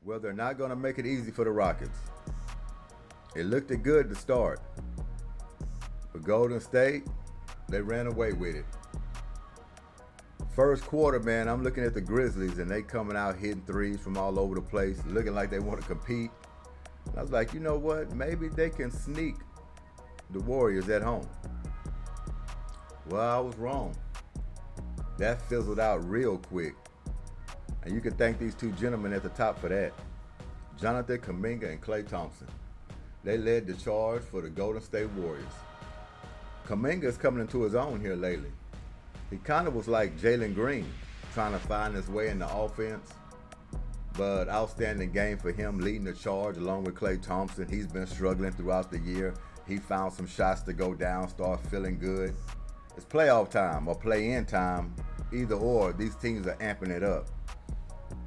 Well, they're not going to make it easy for the Rockets. It looked good to start. But Golden State, they ran away with it. First quarter, man, I'm looking at the Grizzlies, and they coming out hitting threes from all over the place, looking like they want to compete. And I was like, you know what? Maybe they can sneak the Warriors at home. Well, I was wrong. That fizzled out real quick. And you can thank these two gentlemen at the top for that. Jonathan Kuminga and Klay Thompson. They led the charge for the Golden State Warriors. Kuminga's coming into his own here lately. He kind of was like Jalen Green, trying to find his way in the offense. But outstanding game for him, leading the charge along with Klay Thompson. He's been struggling throughout the year. He found some shots to go down, start feeling good. It's playoff time or play-in time. Either or, these teams are amping it up.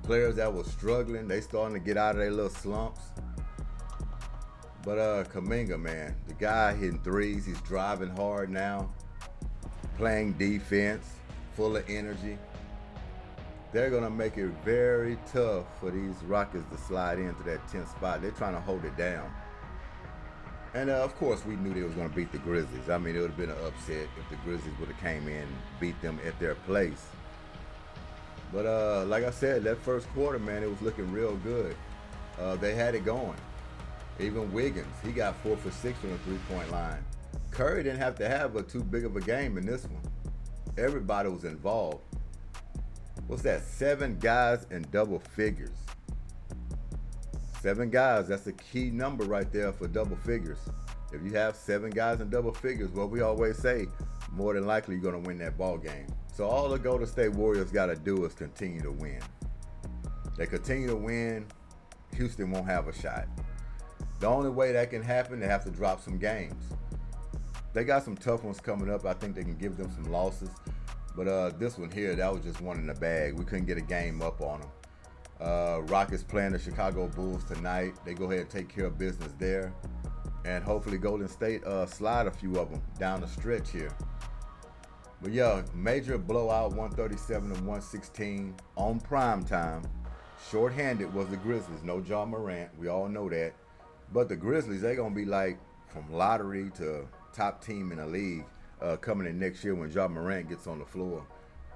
Players that were struggling, they starting to get out of their little slumps. But Kuminga, man, the guy hitting threes. He's driving hard now, playing defense, full of energy. They're going to make it very tough for these Rockets to slide into that 10th spot. They're trying to hold it down. And, of course, we knew they was going to beat the Grizzlies. I mean, it would have been an upset if the Grizzlies would have came in and beat them at their place. But, like I said, that first quarter, man, it was looking real good. They had it going. Even Wiggins, he got 4 for 6 from the three-point line. Curry didn't have to have too big of a game in this one. Everybody was involved. What's that? 7 guys in double figures. 7 guys, that's a key number right there for double figures. If you have 7 guys in double figures, what we always say, more than likely you're going to win that ball game. So all the Golden State Warriors got to do is continue to win. They continue to win, Houston won't have a shot. The only way that can happen, they have to drop some games. They got some tough ones coming up. I think they can give them some losses. But this one here, that was just one in the bag. We couldn't get a game up on them. Rockets playing the Chicago Bulls tonight. They go ahead and take care of business there. And hopefully Golden State slide a few of them down the stretch here. But yeah, major blowout, 137-116 on prime time. Short-handed was the Grizzlies. No Ja Morant. We all know that. But the Grizzlies, they're going to be like from lottery to top team in the league coming in next year when Ja Morant gets on the floor.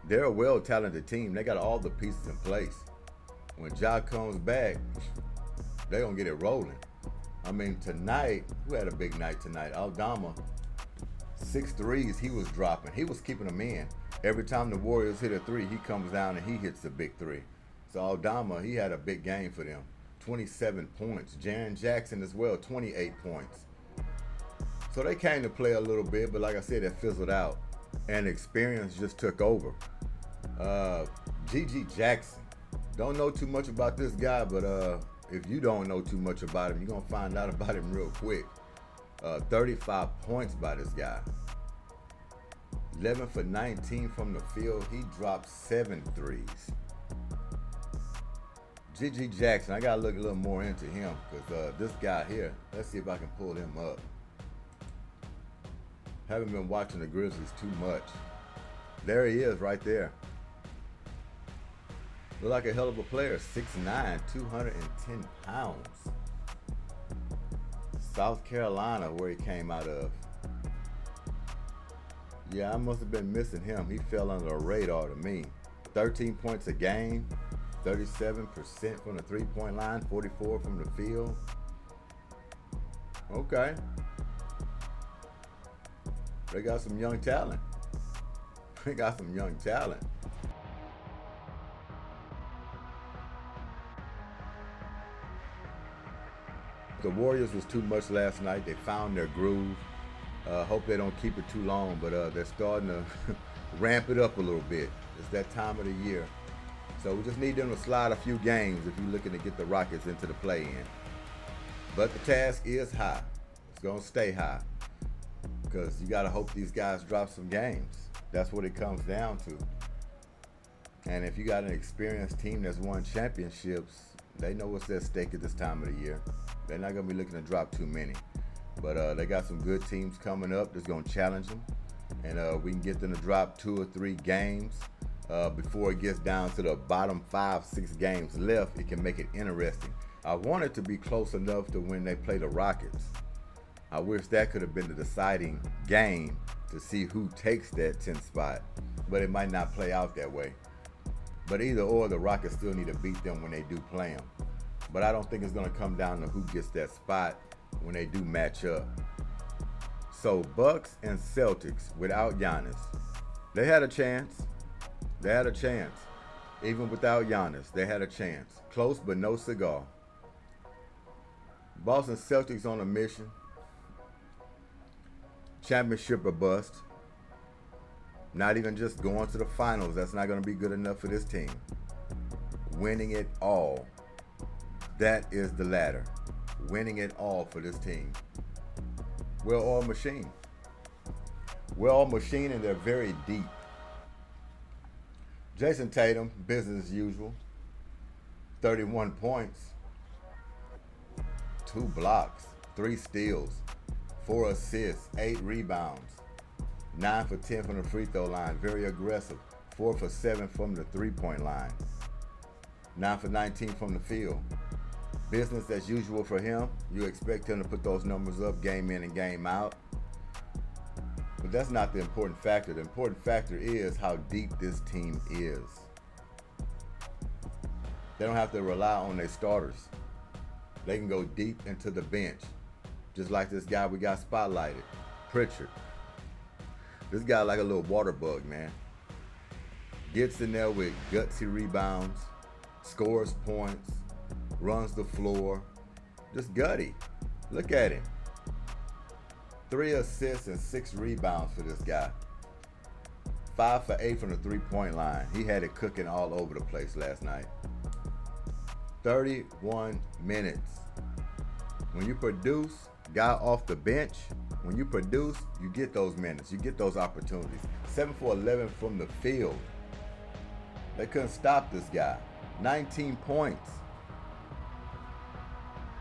They're a well-talented team. They got all the pieces in place. When Ja comes back, they're going to get it rolling. I mean, tonight, who had a big night tonight? Aldama, 6 threes he was dropping. He was keeping them in. Every time the Warriors hit a 3, he comes down and he hits the big 3. So Aldama, he had a big game for them. 27 points. Jaren Jackson as well, 28 points. So they came to play a little bit, but like I said, it fizzled out. And experience just took over. G.G. Jackson. Don't know too much about this guy, but if you don't know too much about him, you're going to find out about him real quick. 35 points by this guy. 11 for 19 from the field. He dropped 7 threes. G.G. Jackson, I got to look a little more into him because this guy here, let's see if I can pull him up. Haven't been watching the Grizzlies too much. There he is right there. Look like a hell of a player. 6'9", 210 pounds. South Carolina, where he came out of. Yeah, I must have been missing him. He fell under the radar to me. 13 points a game. 37% from the three-point line. 44 from the field. Okay. They got some young talent. They got some young talent. The Warriors was too much last night. They found their groove. Hope they don't keep it too long, but they're starting to ramp it up a little bit. It's that time of the year. So we just need them to slide a few games if you're looking to get the Rockets into the play-in. But the task is high. It's going to stay high because you got to hope these guys drop some games. That's what it comes down to. And if you got an experienced team that's won championships, they know what's at stake at this time of the year. They're not going to be looking to drop too many. But they got some good teams coming up that's going to challenge them. And we can get them to drop 2 or 3 games. before it gets down to the bottom 5-6 games left, it can make it interesting. I want it to be close enough to when they play the Rockets. I wish that could have been the deciding game to see who takes that 10th spot, but it might not play out that way. But either or, the Rockets still need to beat them when they do play them. But I don't think it's going to come down to who gets that spot when they do match up. So Bucks and Celtics without Giannis, they had a chance. They had a chance. Even without Giannis, they had a chance. Close but no cigar. Boston Celtics on a mission. Championship or bust. Not even just going to the finals. That's not going to be good enough for this team. Winning it all. That is the ladder. Winning it all for this team. Well-oiled machine. Well-oiled machine, and they're very deep. Jason Tatum, business as usual. 31 points. 2 blocks. 3 steals. 4 assists. 8 rebounds. 9 for 10 from the free throw line. Very aggressive. 4 for 7 from the three-point line. 9 for 19 from the field. Business as usual for him. You expect him to put those numbers up game in and game out. But that's not the important factor. The important factor is how deep this team is. They don't have to rely on their starters. They can go deep into the bench. Just like this guy we got spotlighted, Pritchard. This guy like a little water bug, man. Gets in there with gutsy rebounds, scores points, runs the floor. Just gutty. Look at him. 3 assists and 6 rebounds for this guy. 5 for 8 from the three-point line. He had it cooking all over the place last night. 31 minutes. When you produce, guy off the bench, when you produce, you get those minutes. You get those opportunities. 7 for 11 from the field. They couldn't stop this guy. 19 points.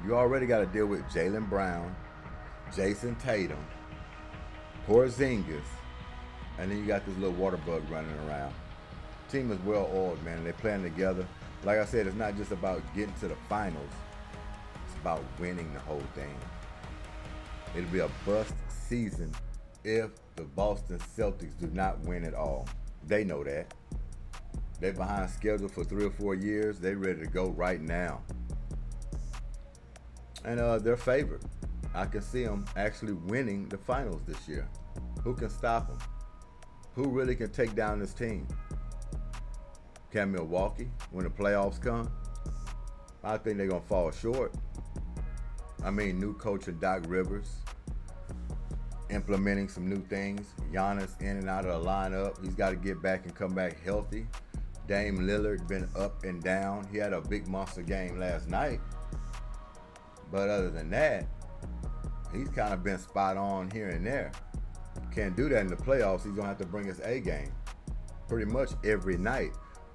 You already got to deal with Jaylen Brown, Jason Tatum, Porzingis, and then you got this little water bug running around. Team is well oiled, man. They're playing together. Like I said, it's not just about getting to the finals. It's about winning the whole thing. It'll be a bust season if the Boston Celtics do not win it all. They know that. They're behind schedule for 3 or 4 years. They're ready to go right now. And they're favored. I can see them actually winning the finals this year. Who can stop them? Who really can take down this team? Can Milwaukee, when the playoffs come? I think they're going to fall short. I mean, new coach and Doc Rivers implementing some new things. Giannis in and out of the lineup. He's got to get back and come back healthy. Dame Lillard been up and down. He had a big monster game last night. But other than that, he's kind of been spot on here and there. Can't do that in the playoffs. He's going to have to bring his A game pretty much every night.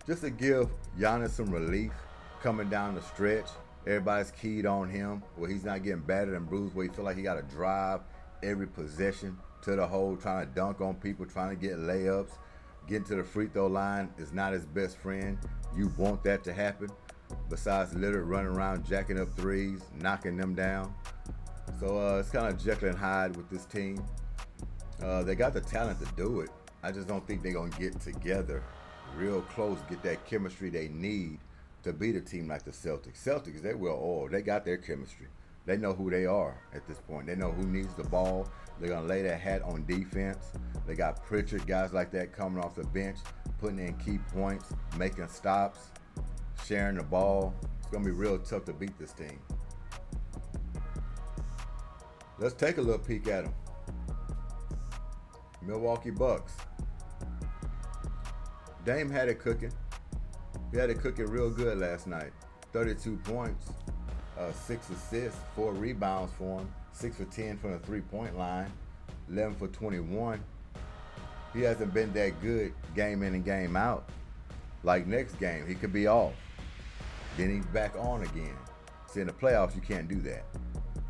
Just to give Giannis some relief coming down the stretch. Everybody's keyed on him where he's not getting battered and bruised, where he feel like he got to drive every possession to the hole, trying to dunk on people, trying to get layups. Getting to the free throw line is not his best friend. You want that to happen. Besides Lillard running around jacking up threes, knocking them down. So it's kind of Jekyll and Hyde with this team. They got the talent to do it. I just don't think they're going to get together real close, get that chemistry they need to beat a team like the Celtics. Celtics, they're well oiled. They got their chemistry. They know who they are at this point. They know who needs the ball. They're going to lay their hat on defense. They got Pritchard, guys like that coming off the bench, putting in key points, making stops, sharing the ball. It's going to be real tough to beat this team. Let's take a little peek at them. Milwaukee Bucks. Dame had it cooking. He had it cooking real good last night. 32 points, 6 assists, 4 rebounds for him, 6 for 10 from the three-point line, 11 for 21. He hasn't been that good game in and game out. Like next game, he could be off. Then he's back on again. See, in the playoffs, you can't do that.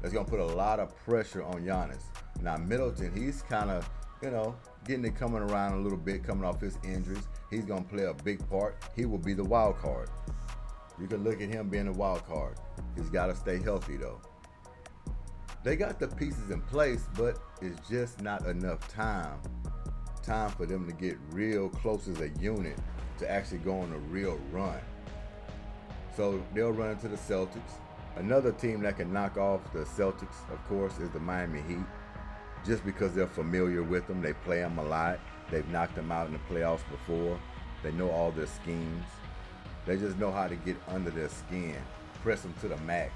That's going to put a lot of pressure on Giannis. Now, Middleton, he's kind of, getting it coming around a little bit, coming off his injuries. he's going to play a big part. He will be the wild card. You can look at him being a wild card. He's got to stay healthy, though. They got the pieces in place, but it's just not enough time for them to get real close as a unit to actually go on a real run. So they'll run into the Celtics. Another team that can knock off the Celtics, of course, is the Miami Heat. Just because they're familiar with them, they play them a lot. They've knocked them out in the playoffs before. They know all their schemes. They just know how to get under their skin, press them to the max.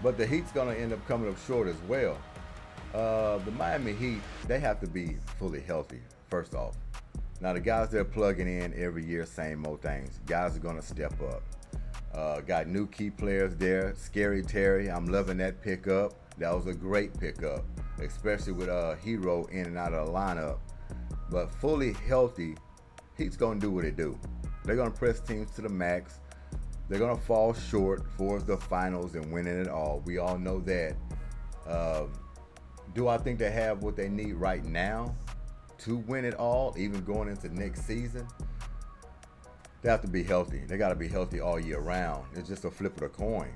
But the Heat's going to end up coming up short as well. The Miami Heat, they have to be fully healthy, first off. Now, the guys they're plugging in every year, same old things. Guys are going to step up. Got new key players there. Scary Terry, I'm loving that pickup. That was a great pickup, especially with Hero in and out of the lineup. But fully healthy, Heat's going to do what they do. They're going to press teams to the max. They're going to fall short for the finals and winning it all. We all know that. Do I think they have what they need right now to win it all, even going into next season? They have to be healthy. They got to be healthy all year round. It's just a flip of the coin.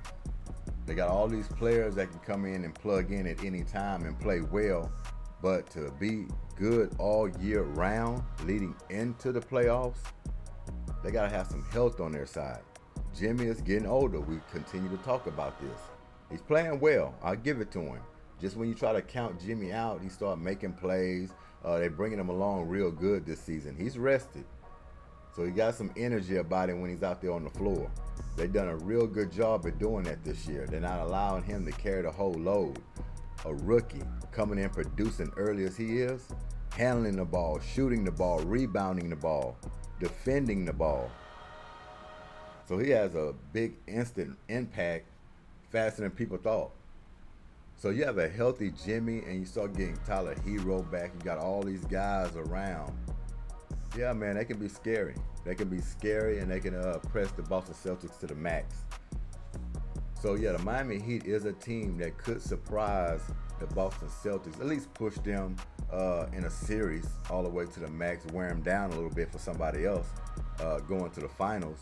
They got all these players that can come in and plug in at any time and play well. But to be good all year round, leading into the playoffs, they got to have some health on their side. Jimmy is getting older. We continue to talk about this. He's playing well. I'll give it to him. Just when you try to count Jimmy out, he start making plays. They're bringing him along real good this season. He's rested. So he got some energy about him when he's out there on the floor. They've done a real good job at doing that this year. They're not allowing him to carry the whole load. A rookie coming in producing early as he is, handling the ball, shooting the ball, rebounding the ball, defending the ball. So he has a big instant impact faster than people thought. So you have a healthy Jimmy and you start getting Tyler Hero back. You got all these guys around. Yeah, man, they can be scary. They can be scary and they can press the Boston Celtics to the max. So yeah, the Miami Heat is a team that could surprise the Boston Celtics, at least push them in a series all the way to the max, wear them down a little bit for somebody else going to the finals.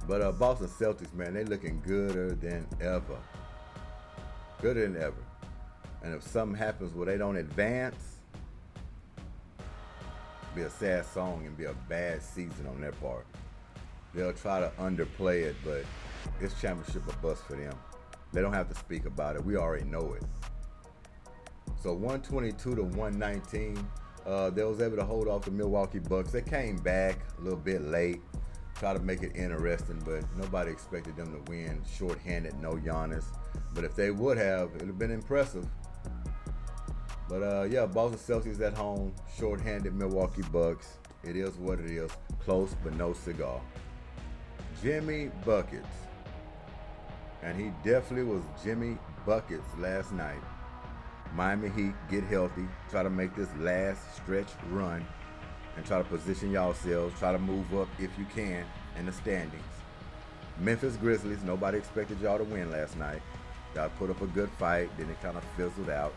But Boston Celtics, man, they looking gooder than ever. Gooder than ever. And if something happens where they don't advance, it'll be a sad song and be a bad season on their part. They'll try to underplay it, but it's championship or bust for them. They don't have to speak about it. We already know it. So 122 to 119, they was able to hold off the Milwaukee Bucks. They came back a little bit late, try to make it interesting, but nobody expected them to win shorthanded, no Giannis. But if they would have, it would have been impressive. But yeah, Boston Celtics at home, shorthanded Milwaukee Bucks. It is what it is. Close, but no cigar. Jimmy Buckets. And he definitely was Jimmy Buckets last night. Miami Heat, get healthy. Try to make this last stretch run. And try to position yourselves. Try to move up if you can in the standings. Memphis Grizzlies, nobody expected y'all to win last night. Y'all put up a good fight, then it kind of fizzled out.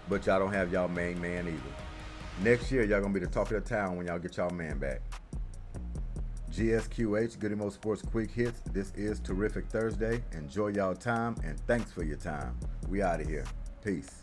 But y'all don't have y'all main man either. Next year, y'all going to be the talk of the town when y'all get y'all man back. G.S.Q.H, Goodymo Sports Quick Hits. This is Terrific Thursday. Enjoy y'all time, and thanks for your time. We out of here. Peace.